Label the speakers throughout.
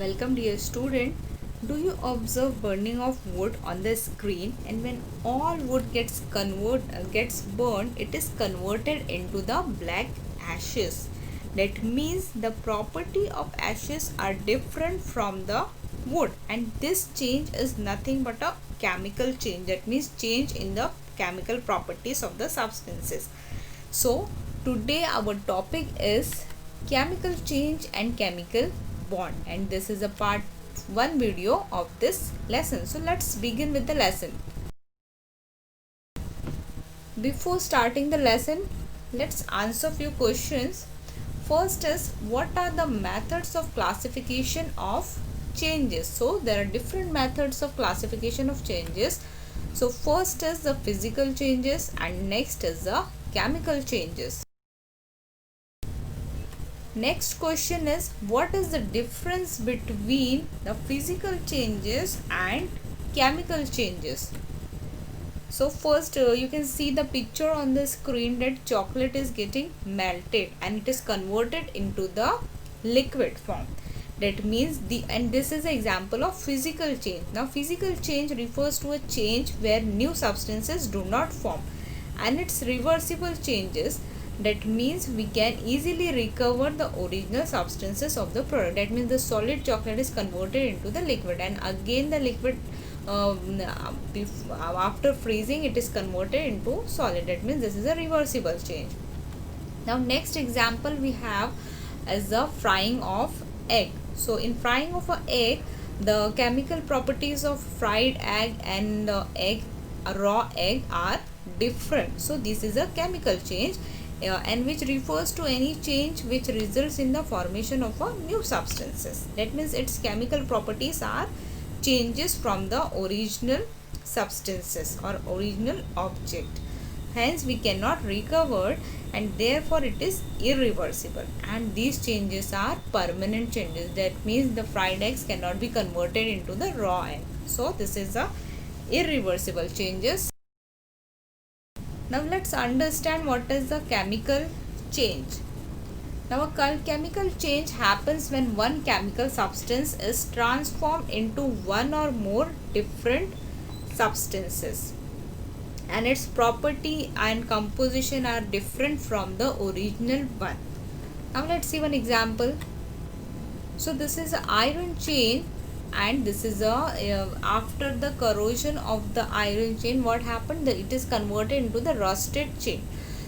Speaker 1: Welcome dear student. Do you observe burning of wood on the screen, and when all wood gets burned, it is converted into the black ashes. That means the property of ashes are different from the wood, and this change is nothing but a chemical change. That means change in the chemical properties of the substances. So today our topic is chemical change and chemical bond, and this is a part 1 video of this lesson. So let's begin with the lesson. Before starting the lesson, let's answer few questions. First is, what are the methods of classification of changes? So there are different methods of classification of changes. So first is the physical changes, and next is the chemical changes. Next question is, what is the difference between the physical changes and chemical changes? So first you can see the picture on the screen that chocolate is getting melted and it is converted into the liquid form. That means this is an example of physical change. Now physical change refers to a change where new substances do not form, and it's reversible changes. That means we can easily recover the original substances of the product. That means the solid chocolate is converted into the liquid, and again the liquid after freezing it is converted into solid. That means this is a reversible change. Now next example we have is the frying of egg. So in frying of an egg, the chemical properties of fried egg and raw egg are different. So this is a chemical change, and which refers to any change which results in the formation of a new substances. That means its chemical properties are changes from the original substances or original object. Hence we cannot recover, and therefore it is irreversible, and these changes are permanent changes. That means the fried eggs cannot be converted into the raw egg. So this is a irreversible changes. Now let's understand what is the chemical change. Now a chemical change happens when one chemical substance is transformed into one or more different substances, and its property and composition are different from the original one. Now let's see one example. So this is an iron chain, and this is after the corrosion of the iron chain, what happened, it is converted into the rusted chain.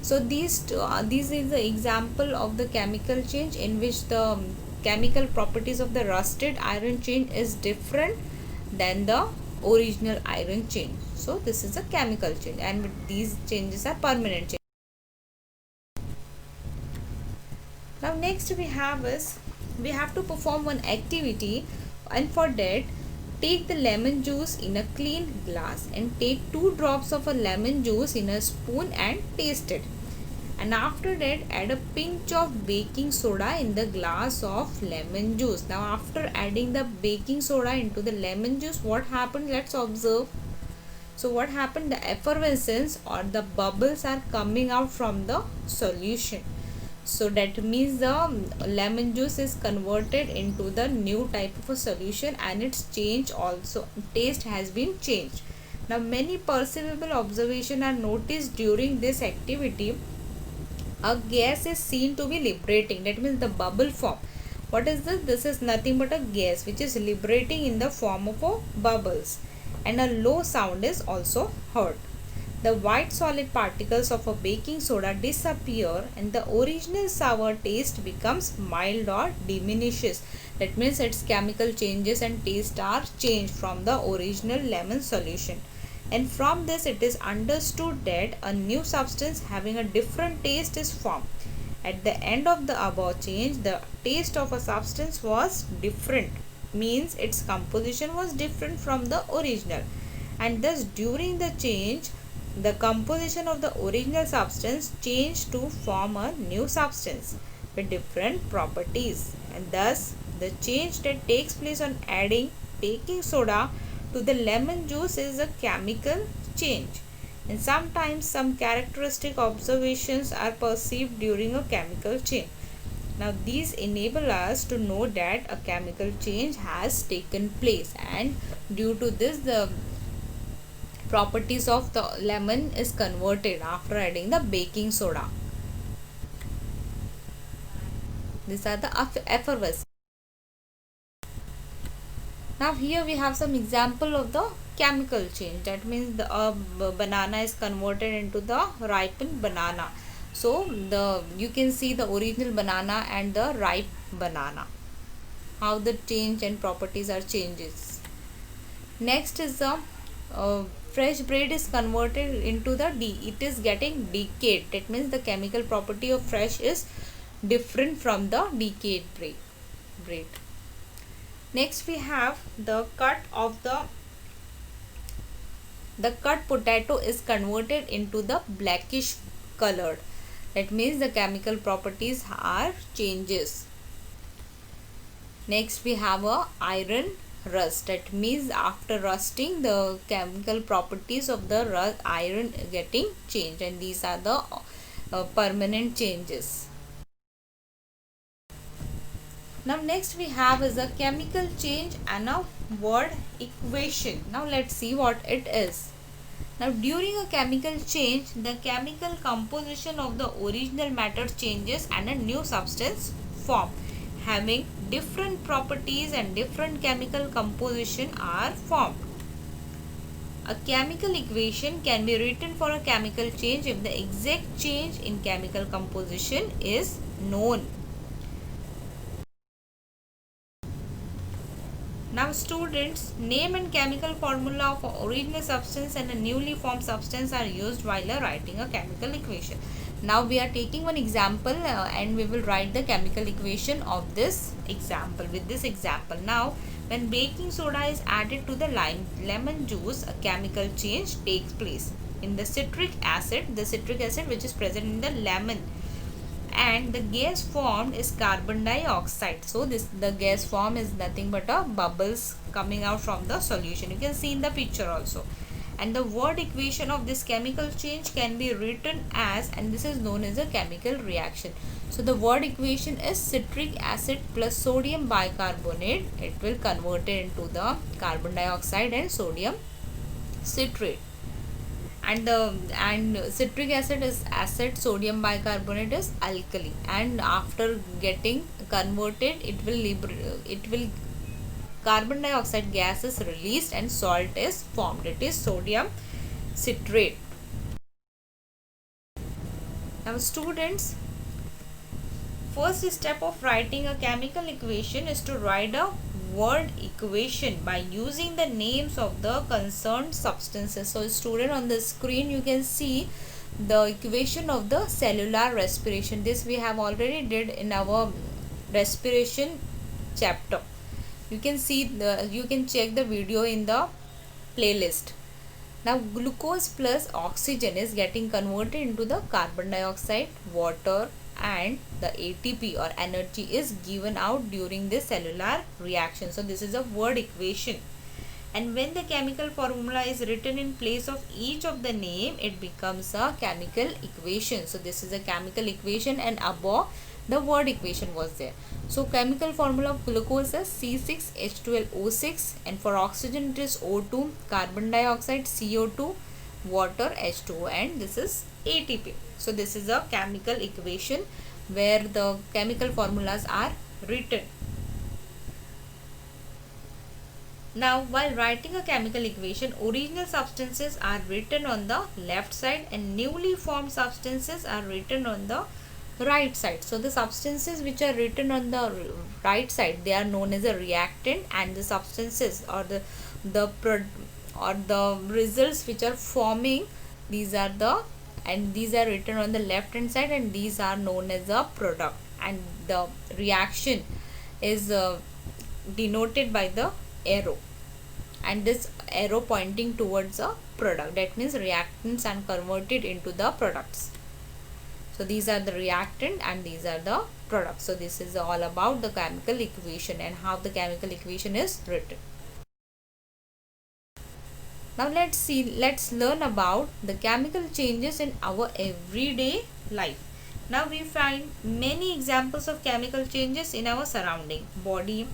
Speaker 1: So this is the example of the chemical change in which the chemical properties of the rusted iron chain is different than the original iron chain. So this is a chemical change, and these changes are permanent change. Now next we have to perform one activity, and for that take the lemon juice in a clean glass and take 2 drops of a lemon juice in a spoon and taste it, and after that add a pinch of baking soda in the glass of lemon juice. Now after adding the baking soda into the lemon juice, what happened, let's observe. So what happened, the effervescence or the bubbles are coming out from the solution. So that means the lemon juice is converted into the new type of a solution, and its change also, taste has been changed. Now many perceivable observations are noticed during this activity. A gas is seen to be liberating. That means the bubble form. What is this? This is nothing but a gas which is liberating in the form of bubbles, and a low sound is also heard. The white solid particles of a baking soda disappear, and the original sour taste becomes mild or diminishes. That means its chemical changes and taste are changed from the original lemon solution. And from this it is understood that a new substance having a different taste is formed. At the end of the above change, the taste of a substance was different, means its composition was different from the original, and thus during the change the composition of the original substance changed to form a new substance with different properties, and thus the change that takes place on adding baking soda to the lemon juice is a chemical change. And sometimes some characteristic observations are perceived during a chemical change. Now these enable us to know that a chemical change has taken place, and due to this the properties of the lemon is converted after adding the baking soda. These are the effervescent. Now here we have some example of the chemical change. That means the banana is converted into the ripened banana. So the you can see the original banana and the ripe banana, how the change and properties are changes. Next is the fresh bread is converted into the it is getting decayed. That means the chemical property of fresh is different from the decayed bread. Next we have the cut of the cut potato is converted into the blackish colored. That means the chemical properties are changes. Next we have a iron rust. That means after rusting the chemical properties of the iron getting changed, and these are the permanent changes. Now next we have is a chemical change and a word equation. Now let's see what it is. Now during a chemical change, the chemical composition of the original matter changes and a new substance form, having different properties and different chemical composition are formed. A chemical equation can be written for a chemical change if the exact change in chemical composition is known. Now students, name and chemical formula of original substance and a newly formed substance are used while writing a chemical equation. Now we are taking one example and we will write the chemical equation of this example. With this example, now when baking soda is added to the lemon juice, a chemical change takes place. In the citric acid which is present in the lemon, and the gas formed is carbon dioxide. So the gas form is nothing but a bubbles coming out from the solution. You can see in the picture also. And the word equation of this chemical change can be written as, and this is known as a chemical reaction. So the word equation is citric acid plus sodium bicarbonate. It will convert it into the carbon dioxide and sodium citrate. And citric acid is acid, sodium bicarbonate is alkali, and after getting converted it will carbon dioxide gas is released and salt is formed. It is sodium citrate. Now students, first step of writing a chemical equation is to write a word equation by using the names of the concerned substances. So student, on the screen you can see the equation of the cellular respiration. This we have already did in our respiration chapter. You can see you can check the video in the playlist. Now glucose plus oxygen is getting converted into the carbon dioxide, water, and the ATP or energy is given out during this cellular reaction. So this is a word equation, and when the chemical formula is written in place of each of the name, it becomes a chemical equation. So this is a chemical equation, and above the word equation was there. So chemical formula of glucose is C6H12O6, and for oxygen it is O2, carbon dioxide CO2, water H2O, and this is ATP. So this is a chemical equation where the chemical formulas are written. Now while writing a chemical equation, original substances are written on the left side and newly formed substances are written on the right side. So the substances which are written on the right side, they are known as a reactant, and the substances or the results which are forming, these are written on the left hand side, and these are known as a product, and the reaction is denoted by the arrow, and this arrow pointing towards a product. That means reactants are converted into the products. So these are the reactant and these are the products. So this is all about the chemical equation and how the chemical equation is written. Now let's learn about the chemical changes in our everyday life. Now we find many examples of chemical changes in our surrounding, body,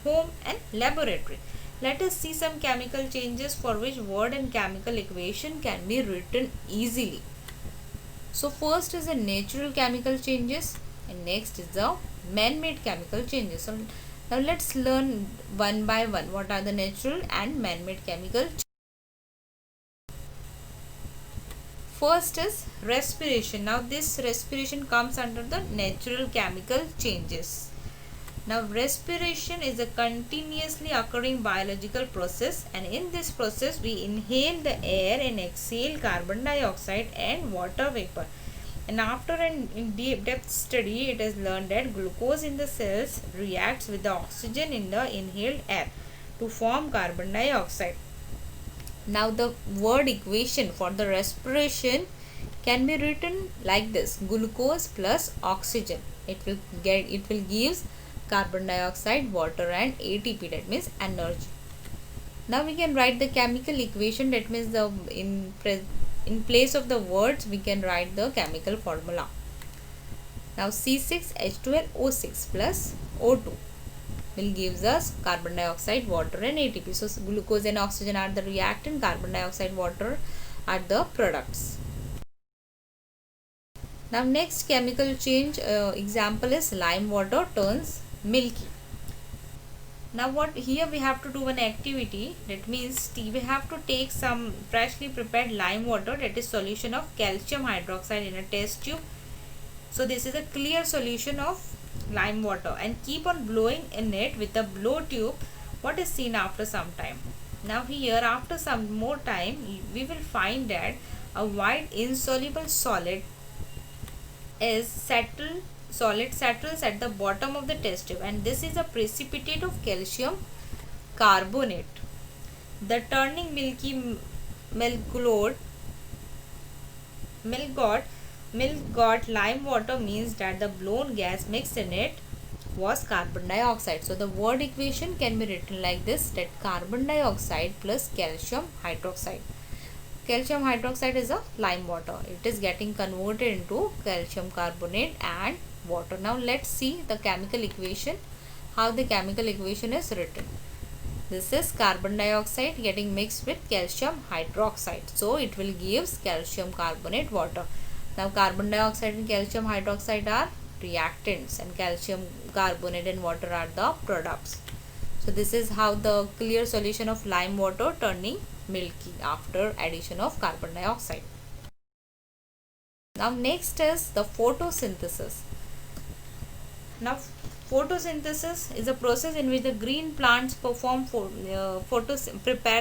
Speaker 1: home and laboratory. Let us see some chemical changes for which word and chemical equation can be written easily. So first is the natural chemical changes and next is the man-made chemical changes. So now let's learn one by one what are the natural and man-made chemical changes. First is respiration. Now this respiration comes under the natural chemical changes. Now respiration is a continuously occurring biological process, and in this process we inhale the air and exhale carbon dioxide and water vapor. And after an in-depth study, it is learned that glucose in the cells reacts with the oxygen in the inhaled air to form carbon dioxide. Now the word equation for the respiration can be written like this: glucose plus oxygen. It will gives carbon dioxide, water and ATP, that means energy. Now we can write the chemical equation, that means the in place of the words we can write the chemical formula. Now C6H12O6 plus O2 will gives us carbon dioxide, water and ATP. So glucose and oxygen are the reactant, carbon dioxide, water are the products. Now next chemical change example is lime water turns milky. Now what here we have to do one activity, that means we have to take some freshly prepared lime water, that is solution of calcium hydroxide, in a test tube. So this is a clear solution of lime water, and keep on blowing in it with a blow tube. What is seen after some time? Now here after some more time we will find that a white insoluble solid settles at the bottom of the test tube, and this is a precipitate of calcium carbonate. The turning milky milk got lime water means that the blown gas mixed in it was carbon dioxide. So the word equation can be written like this, that carbon dioxide plus calcium hydroxide. Calcium hydroxide is a lime water. It is getting converted into calcium carbonate and water. Now let's see the chemical equation, how the chemical equation is written. This is carbon dioxide getting mixed with calcium hydroxide, so it will give calcium carbonate water. Now carbon dioxide and calcium hydroxide are reactants and calcium carbonate and water are the products. So this is how the clear solution of lime water turning milky after addition of carbon dioxide. Now next is the photosynthesis. Now photosynthesis is a process in which the green plants prepare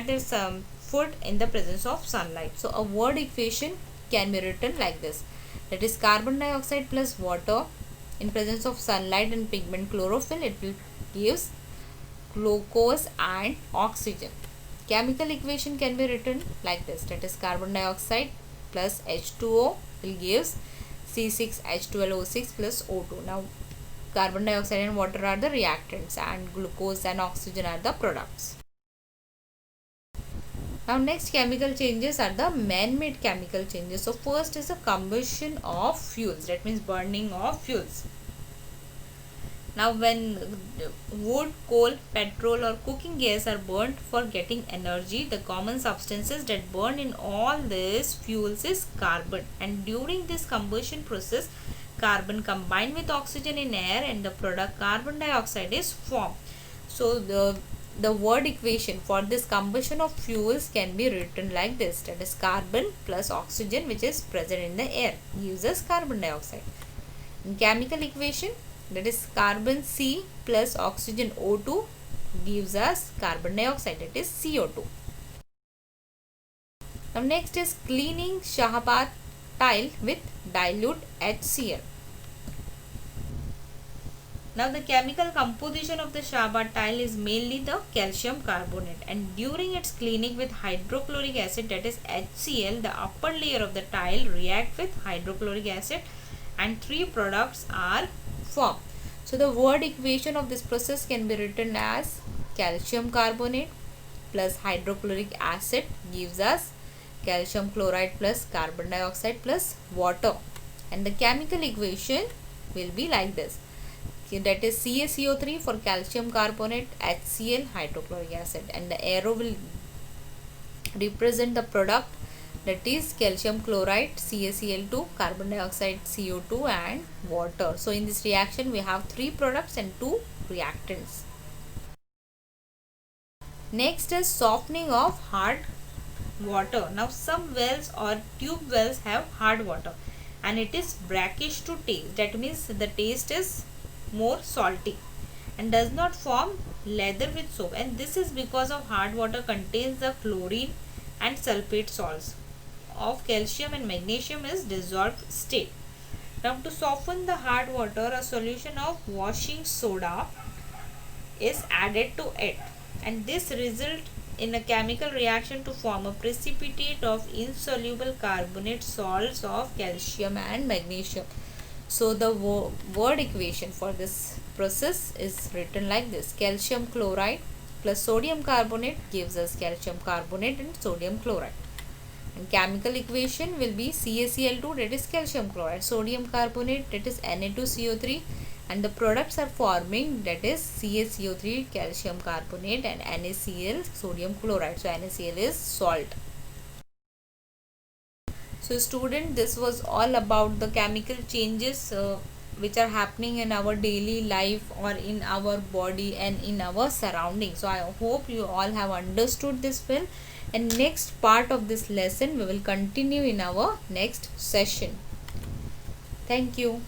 Speaker 1: their food in the presence of sunlight. So a word equation can be written like this, that is carbon dioxide plus water in presence of sunlight and pigment chlorophyll, it will gives glucose and oxygen. Chemical equation can be written like this, that is carbon dioxide plus H2O will gives C6H12O6 plus O2. Now carbon dioxide and water are the reactants and glucose and oxygen are the products. Now next chemical changes are the man-made chemical changes. So first is the combustion of fuels, that means burning of fuels. Now when wood, coal, petrol or cooking gas are burnt for getting energy, the common substances that burn in all these fuels is carbon, and during this combustion process carbon combined with oxygen in air and the product carbon dioxide is formed. So the word equation for this combustion of fuels can be written like this, that is carbon plus oxygen which is present in the air gives us carbon dioxide. In chemical equation, that is carbon C plus oxygen O2 gives us carbon dioxide, that is CO2. Now next is cleaning Shahbaz tile with dilute HCl. Now the chemical composition of the Shahbaz tile is mainly the calcium carbonate, and during its cleaning with hydrochloric acid, that is HCl, the upper layer of the tile react with hydrochloric acid and three products are formed. So the word equation of this process can be written as calcium carbonate plus hydrochloric acid gives us calcium chloride plus carbon dioxide plus water, and the chemical equation will be like this. Okay, that is CaCO3 for calcium carbonate, HCl hydrochloric acid, and the arrow will represent the product, that is calcium chloride, CaCl2, carbon dioxide, CO2 and water. So in this reaction we have 3 products and 2 reactants. Next is softening of hard water. Now some wells or tube wells have hard water and it is brackish to taste. That means the taste is more salty and does not form lather with soap, and this is because of hard water contains the chlorine and sulfate salts of calcium and magnesium is dissolved state. Now to soften the hard water, a solution of washing soda is added to it, and this result in a chemical reaction to form a precipitate of insoluble carbonate salts of calcium and magnesium. So the word equation for this process is written like this: calcium chloride plus sodium carbonate gives us calcium carbonate and sodium chloride. And chemical equation will be CaCl2, that is calcium chloride, sodium carbonate, that is Na2CO3, and the products are forming, that is CaCO3 calcium carbonate and NaCl sodium chloride. So NaCl is salt. So student, this was all about the chemical changes which are happening in our daily life or in our body and in our surroundings. So I hope you all have understood this well, and next part of this lesson we will continue in our next session. Thank you.